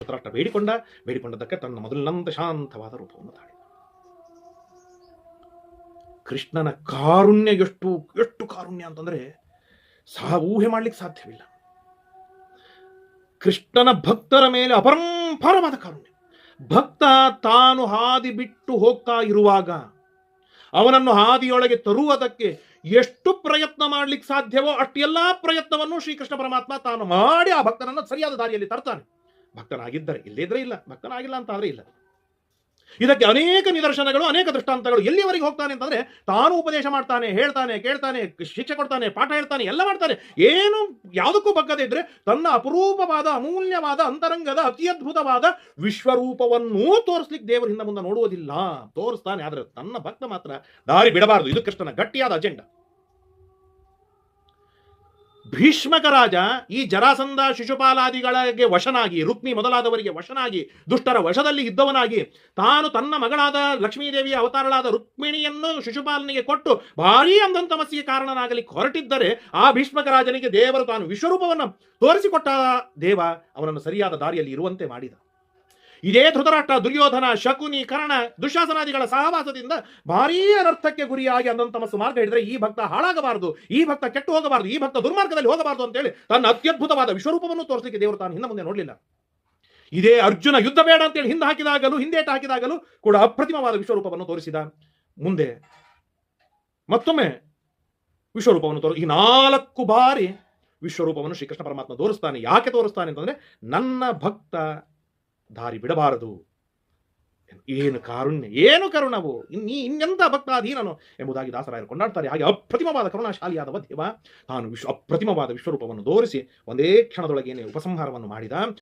ಧೃತರಾಷ್ಟ್ರ ಬೇಡಿಕೊಂಡದ್ದಕ್ಕೆ ತನ್ನ ಮೊದಲಿನಂತ ಶಾಂತವಾದ ರೂಪವನ್ನು ತಾಳಿದ. ಕೃಷ್ಣನ ಕಾರುಣ್ಯ ಎಷ್ಟು ಕಾರುಣ್ಯ ಅಂತಂದ್ರೆ ಊಹೆ ಮಾಡ್ಲಿಕ್ಕೆ ಸಾಧ್ಯವಿಲ್ಲ. ಕೃಷ್ಣನ ಭಕ್ತರ ಮೇಲೆ ಅಪರಂಪಾರವಾದ ಕಾರುಣ್ಯ. ಭಕ್ತ ತಾನು ಹಾದಿ ಬಿಟ್ಟು ಹೋಗ್ತಾ ಇರುವಾಗ ಅವನನ್ನು ಹಾದಿಯೊಳಗೆ ತರುವುದಕ್ಕೆ ಎಷ್ಟು ಪ್ರಯತ್ನ ಮಾಡ್ಲಿಕ್ಕೆ ಸಾಧ್ಯವೋ ಅಷ್ಟೆಲ್ಲಾ ಪ್ರಯತ್ನವನ್ನು ಶ್ರೀಕೃಷ್ಣ ಪರಮಾತ್ಮ ತಾನು ಮಾಡಿ ಆ ಭಕ್ತನನ್ನು ಸರಿಯಾದ ದಾರಿಯಲ್ಲಿ ತರ್ತಾನೆ. ಭಕ್ತನಾಗಿದ್ದರೆ, ಇಲ್ಲದಿದ್ರೆ ಇಲ್ಲ, ಭಕ್ತನಾಗಿಲ್ಲ ಅಂತ ಆದ್ರೆ ಇಲ್ಲ. ಇದಕ್ಕೆ ಅನೇಕ ನಿದರ್ಶನಗಳು, ಅನೇಕ ದೃಷ್ಟಾಂತಗಳು. ಎಲ್ಲಿವರೆಗೆ ಹೋಗ್ತಾನೆ ಅಂತಂದ್ರೆ ತಾನು ಉಪದೇಶ ಮಾಡ್ತಾನೆ, ಹೇಳ್ತಾನೆ, ಕೇಳ್ತಾನೆ, ಶಿಕ್ಷೆ ಕೊಡ್ತಾನೆ, ಪಾಠ ಹೇಳ್ತಾನೆ, ಎಲ್ಲ ಮಾಡ್ತಾನೆ. ಏನು ಯಾವುದಕ್ಕೂ ಬಗ್ಗದೇ ಇದ್ರೆ ತನ್ನ ಅಪರೂಪವಾದ, ಅಮೂಲ್ಯವಾದ, ಅಂತರಂಗದ, ಅತಿ ಅದ್ಭುತವಾದ ವಿಶ್ವರೂಪವನ್ನೂ ತೋರಿಸ್ಲಿಕ್ಕೆ ದೇವರ ಹಿಂದೆ ಮುಂದೆ ನೋಡುವುದಿಲ್ಲ. ತೋರಿಸ್ತಾನೆ, ಆದ್ರೆ ತನ್ನ ಭಕ್ತ ಮಾತ್ರ ದಾರಿ ಬಿಡಬಾರದು. ಇದು ಕೃಷ್ಣನ ಗಟ್ಟಿಯಾದ ಅಜೆಂಡಾ. ಭೀಷ್ಮಕ ರಾಜ ಈ ಜರಾಸಂಧ ಶಿಶುಪಾಲಾದಿಗಳಿಗೆ ವಶನಾಗಿ, ರುಕ್ಮಿ ಮೊದಲಾದವರಿಗೆ ವಶನಾಗಿ, ದುಷ್ಟರ ವಶದಲ್ಲಿ ಇದ್ದವನಾಗಿ, ತಾನು ತನ್ನ ಮಗಳಾದ ಲಕ್ಷ್ಮೀದೇವಿಯ ಅವತಾರಳಾದ ರುಕ್ಮಿಣಿಯನ್ನು ಶಿಶುಪಾಲನಿಗೆ ಕೊಟ್ಟು ಭಾರೀ ಅಂದಂತ ಸಮಸ್ಯೆಗೆ ಕಾರಣನಾಗಲಿಕ್ಕೆ ಹೊರಟಿದ್ದರೆ ಆ ಭೀಷ್ಮಕ ರಾಜನಿಗೆ ದೇವರು ತಾನು ವಿಶ್ವರೂಪವನ್ನು ತೋರಿಸಿಕೊಟ್ಟ. ದೇವ ಅವನನ್ನು ಸರಿಯಾದ ದಾರಿಯಲ್ಲಿ ಇರುವಂತೆ ಮಾಡಿದ. ಇದೇ ಧೃತರಾಷ್ಟ್ರ, ದುರ್ಯೋಧನ, ಶಕುನಿ, ಕರ್ಣ, ದುಶ್ಯಾಸನಾದಿಗಳ ಸಹವಾಸದಿಂದ ಭಾರೀ ಅನರ್ಥಕ್ಕೆ ಗುರಿಯಾಗಿ ಅಂದಂತಮಸ್ಸು ಮಾರ್ಗ ಹಿಡಿದ್ರೆ ಈ ಭಕ್ತ ಹಾಳಾಗಬಾರದು, ಈ ಭಕ್ತ ಕೆಟ್ಟು ಹೋಗಬಾರದು, ಈ ಭಕ್ತ ದುರ್ಮಾರ್ಗದಲ್ಲಿ ಹೋಗಬಾರದು ಅಂತೇಳಿ ತನ್ನ ಅತ್ಯದ್ಭುತವಾದ ವಿಶ್ವರೂಪವನ್ನು ತೋರಿಸಲಿಕ್ಕೆ ದೇವರು ತಾನು ಹಿಂದೆ ಮುಂದೆ ನೋಡಲಿಲ್ಲ. ಇದೇ ಅರ್ಜುನ ಯುದ್ಧ ಬೇಡ ಅಂತೇಳಿ ಹಿಂದೇಟ ಹಾಕಿದಾಗಲೂ ಕೂಡ ಅಪ್ರತಿಮವಾದ ವಿಶ್ವರೂಪವನ್ನು ತೋರಿಸಿದ. ಮುಂದೆ ಮತ್ತೊಮ್ಮೆ ವಿಶ್ವರೂಪವನ್ನು ಈ 4 ಬಾರಿ ವಿಶ್ವರೂಪವನ್ನು ಶ್ರೀಕೃಷ್ಣ ಪರಮಾತ್ಮ ತೋರಿಸ್ತಾನೆ. ಯಾಕೆ ತೋರಿಸ್ತಾನೆ ಅಂತಂದ್ರೆ ನನ್ನ ಭಕ್ತ ದಾರಿ ಬಿಡಬಾರದು. ಏನು ಕಾರುಣ್ಯ, ಏನು ಕರುಣವು, ಇನ್ನೆಂತ ಭಕ್ತ ಅಧೀನನು ಎಂಬುದಾಗಿ ದಾಸರಾಯರು ಕೊಂಡಾಡ್ತಾರೆ. ಹಾಗೆ ಅಪ್ರತಿಮವಾದ ಕರುಣಾಶಾಲಿಯಾದ ದೇವ ತಾನು ಅಪ್ರತಿಮವಾದ ವಿಶ್ವರೂಪವನ್ನು ತೋರಿಸಿ ಒಂದೇ ಕ್ಷಣದೊಳಗೇನೆ ಉಪಸಂಹಾರವನ್ನು ಮಾಡಿದ.